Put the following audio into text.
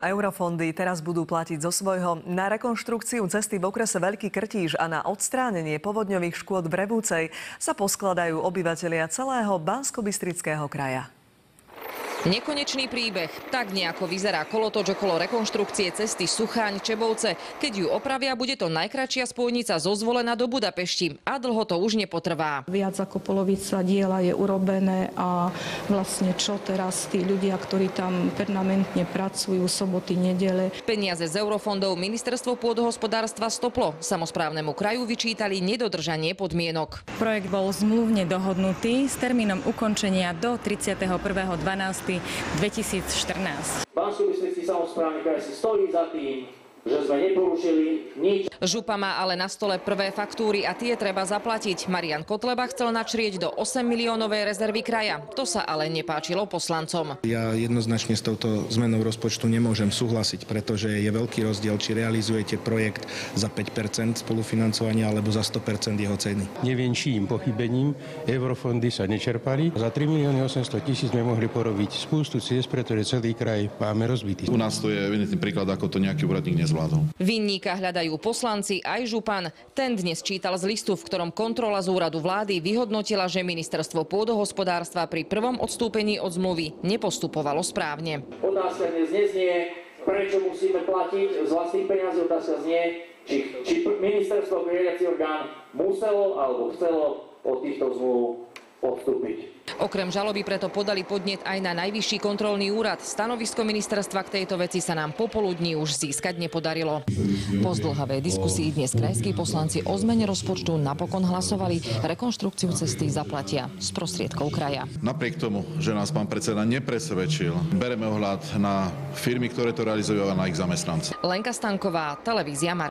Eurofondy teraz budú platiť zo svojho. Na rekonštrukciu cesty v okrese Veľký Krtíž a na odstránenie povodňových škôd v Revúcej sa poskladajú obyvatelia celého Banskobystrického kraja. Nekonečný príbeh. Tak nejako vyzerá kolotoč okolo rekonštrukcie cesty Sucháň-Čebovce. Keď ju opravia, bude to najkratšia spojnica zo Zvolena do Budapešti. A dlho to už nepotrvá. Viac ako polovica diela je urobené a vlastne čo teraz tí ľudia, ktorí tam permanentne pracujú soboty, nedele. Peniaze z eurofondov ministerstvo pôdohospodárstva stoplo. Samosprávnemu kraju vyčítali nedodržanie podmienok. Projekt bol zmluvne dohodnutý s termínom ukončenia do 31.12.2014. Banskobystrický samosprávny kraj si stojí za tým, že sme neporušili nič. Župa má ale na stole prvé faktúry a tie treba zaplatiť. Marian Kotleba chcel načrieť do 8 miliónovej rezervy kraja. To sa ale nepáčilo poslancom. Ja jednoznačne s touto zmenou rozpočtu nemôžem súhlasiť, pretože je veľký rozdiel, či realizujete projekt za 5% spolufinancovania alebo za 100% jeho ceny. Neviem, čím pochybením eurofondy sa nečerpali. Za 3 800 000 sme mohli porobiť spústu ciest, pretože celý kraj máme rozbitý. U nás to je evidentný príklad, ako to nejaký úradník nezvládol. Vinníka hľadajú poslanci aj župan. Ten dnes čítal z listu, v ktorom kontrola z úradu vlády vyhodnotila, že ministerstvo pôdohospodárstva pri prvom odstúpení od zmluvy nepostupovalo správne. Otázka dnes neznie, prečo musíme platiť z vlastných peniazí. Otázka znie, či ministerstvo, riadiaci orgán muselo alebo chcelo od týchto zmluv odstúpiť. Okrem žaloby preto podali podnet aj na Najvyšší kontrolný úrad. Stanovisko ministerstva k tejto veci sa nám popoludní už získať nepodarilo. Po zdĺhavej diskusii dnes krajskí poslanci o zmene rozpočtu napokon hlasovali. Rekonštrukciu cesty zaplatia z prostriedkov kraja. Napriek tomu, že nás pán predseda nepresvedčil, bereme ohľad na firmy, ktoré to realizujú a na ich zamestnancov. Lenka Stanková, televízia Markíza.